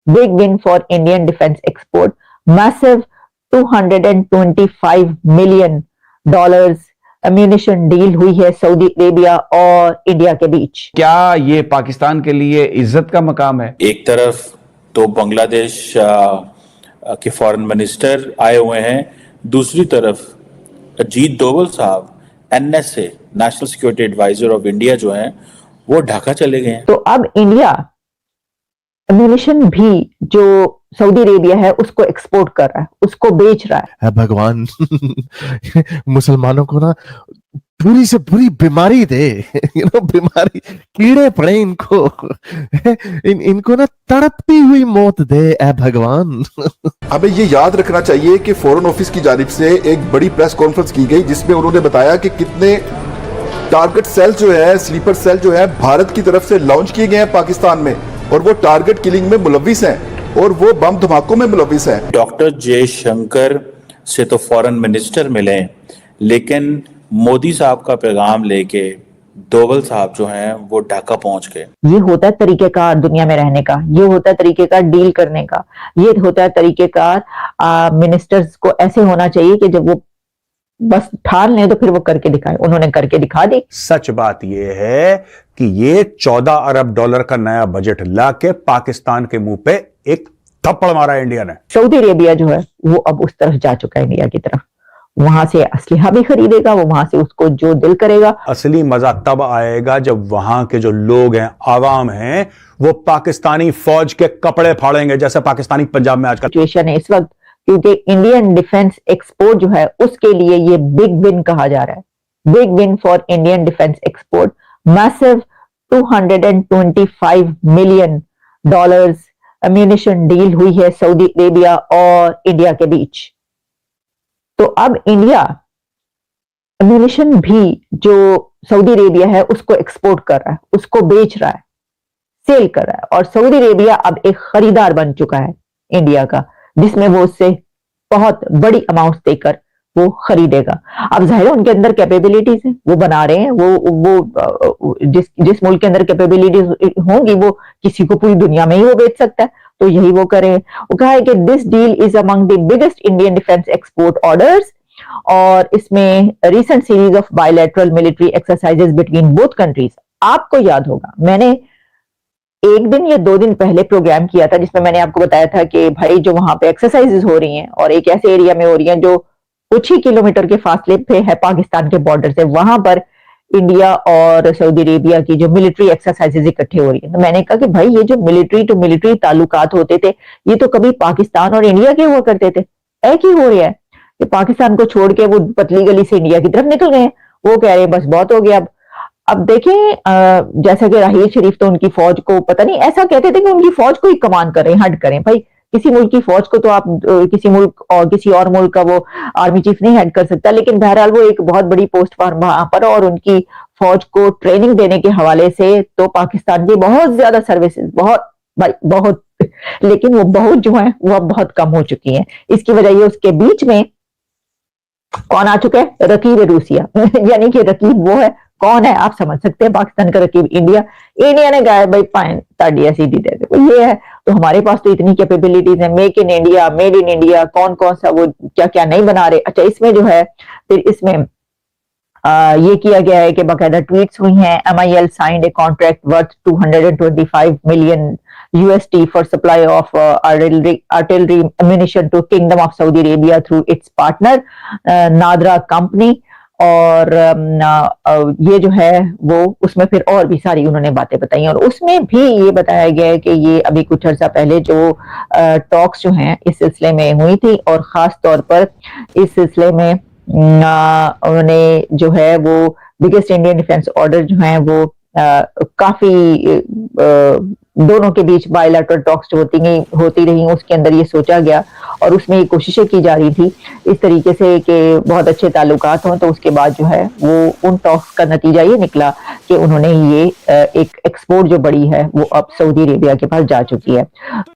Big win for Indian defense export. Massive $225 million ammunition deal हुई है Saudi Arabia और India के बीच। क्या ये पाकिस्तान के लिए इज्जत का मकाम है? एक तरफ तो बांग्लादेश के फॉरेन मिनिस्टर आए हुए हैं, दूसरी तरफ अजीत डोवल साहब NSA national security adviser of India जो हैं वो ढाका चले गए हैं। तो अब इंडिया अम्यूनिशन भी जो सऊदी अरेबिया है उसको एक्सपोर्ट कर रहा है, उसको बेच रहा है। भगवान मुसलमानों को ना बुरी से बुरी बीमारी दे, बीमारी, कीड़े पड़े इनको, इनको ना तड़पती हुई मौत दे ए भगवान। हमें ये याद रखना चाहिए कि फॉरेन ऑफिस की जानिब से एक बड़ी प्रेस कॉन्फ्रेंस की गई जिसमें उन्होंने बताया कि कितने टारगेट सेल जो है, स्लीपर सेल जो है भारत की तरफ से लॉन्च किए गए हैं पाकिस्तान में, और वो टारगेट किलिंग में मुलविस हैं और वो बम धमाकों में मुलविस हैं। डॉक्टर जयशंकर से तो फॉरेन मिनिस्टर मिले, लेकिन मोदी साहब का पैगाम लेके डोवल साहब जो हैं वो ढाका पहुंच गए। ये होता है तरीकेकार दुनिया में रहने का, ये होता है तरीकेकार डील करने का, ये होता है तरीकेकार मिनिस्टर्स को ऐसे होना चाहिए कि जब वो बस ठान लें तो फिर वो करके दिखाए। उन्होंने करके दिखा दी। सच बात यह है कि ये 14 अरब डॉलर का नया बजट लाके पाकिस्तान के मुंह पे एक थप्पड़ मारा इंडिया ने। सऊदी अरेबिया जो है वो अब उस तरफ जा चुका है, इंडिया की तरफ। वहां से असलहा भी खरीदेगा, वो वहां से उसको जो दिल करेगा। असली मजा तब आएगा जब वहां के जो लोग हैं, आवाम हैं, वो पाकिस्तानी फौज के कपड़े फाड़ेंगे जैसे पाकिस्तानी पंजाब में आजकल सिचुएशन है इस वक्त, क्योंकि इंडियन डिफेंस एक्सपोर्ट जो है उसके लिए ये बिग विन कहा जा रहा है। Big win for Indian defence export. Massive $225 million ammunition deal हुई है सऊदी अरेबिया और इंडिया के बीच। तो अब इंडिया अम्यूनिशन भी जो सऊदी अरेबिया है उसको एक्सपोर्ट कर रहा है, उसको बेच रहा है, सेल कर रहा है। और सऊदी अरेबिया अब एक खरीदार बन चुका है इंडिया का, जिसमें वो उससे बहुत बड़ी अमाउंट देकर वो खरीदेगा। अब जाहिर है उनके अंदर कैपेबिलिटीज है, वो बना रहे हैं। वो जिस मुल्क के अंदर कैपेबिलिटीज होंगी वो किसी को पूरी दुनिया में ही वो बेच सकता है, तो यही वो करें। वो कहा है कि this deal is among the biggest Indian defence export orders, और इसमें recent series of bilateral military exercises between both countries. आपको याद होगा मैंने 1 दिन या 2 दिन पहले प्रोग्राम किया था जिसमें मैंने आपको बताया था कि भाई जो वहां पे एक्सरसाइजेस हो रही हैं और एक ऐसे एरिया में हो रही हैं जो कुछ ही किलोमीटर के फासले पे है पाकिस्तान के बॉर्डर से, वहां पर इंडिया और सऊदी अरेबिया की जो मिलिट्री एक्सरसाइजेज इकट्ठे हो रही है। तो मैंने कहा कि भाई ये जो मिलिट्री टू मिलिट्री ताल्लुकात होते थे ये तो कभी पाकिस्तान और इंडिया के हुआ करते थे, एक ही हो रहा है कि पाकिस्तान को छोड़ के वो पतली गली से इंडिया की तरफ निकल गए। वो कह रहे हैं बस बहुत हो गया। अब देखें जैसा कि राहील शरीफ तो उनकी फौज को पता नहीं ऐसा कहते थे कि उनकी फौज को ही कमान करें, हट करें। भाई किसी मुल्क की फौज को तो आप किसी मुल्क और किसी और मुल्क का वो आर्मी चीफ नहीं हेड कर सकता, लेकिन बहरहाल वो एक बहुत बड़ी पोस्ट पर वहां पर, और उनकी फौज को ट्रेनिंग देने के हवाले से तो पाकिस्तान की बहुत ज्यादा सर्विसेज, बहुत, लेकिन वो बहुत जो है वो अब बहुत कम हो चुकी हैं। इसकी वजह ये उसके बीच में कौन आ चुका है? रकीब रूसिया यानी कि रकीब वो है, कौन है आप समझ सकते हैं, पाकिस्तान का रकीब इंडिया। इंडिया ने कहा भाई फाइन ताड़िया सीधी दे दे, ये है। तो हमारे पास तो इतनी कैपेबिलिटीज है, make in India, made in India, कौन कौन सा वो क्या क्या नहीं बना रहे। अच्छा इसमें जो है फिर इसमें ये किया गया है कि बाकायदा ट्वीट्स हुई हैं। MIL signed a contract worth 225 million USD for supply of artillery ammunition to Kingdom of Saudi Arabia through its partner Nadra Company। और ये जो है वो उसमें फिर और भी सारी उन्होंने बातें बताई, और उसमें भी ये बताया गया है कि ये अभी कुछ अर्सा पहले जो टॉक्स जो हैं इस सिलसिले में हुई थी, और ख़ास तौर पर इस सिलसिले में उन्होंने जो है वो बिगेस्ट इंडियन डिफेंस ऑर्डर जो है वो काफी दोनों के बीच बायलैटरल टॉक्स जो होती रही उसके अंदर ये सोचा गया, और उसमें ये कोशिशें की जा रही थी इस तरीके से कि बहुत अच्छे ताल्लुकात हों। तो उसके बाद जो है वो उन टॉक्स का नतीजा ये निकला कि उन्होंने ये एक एक्सपोर्ट जो बड़ी है वो अब सऊदी अरेबिया के पास जा चुकी है।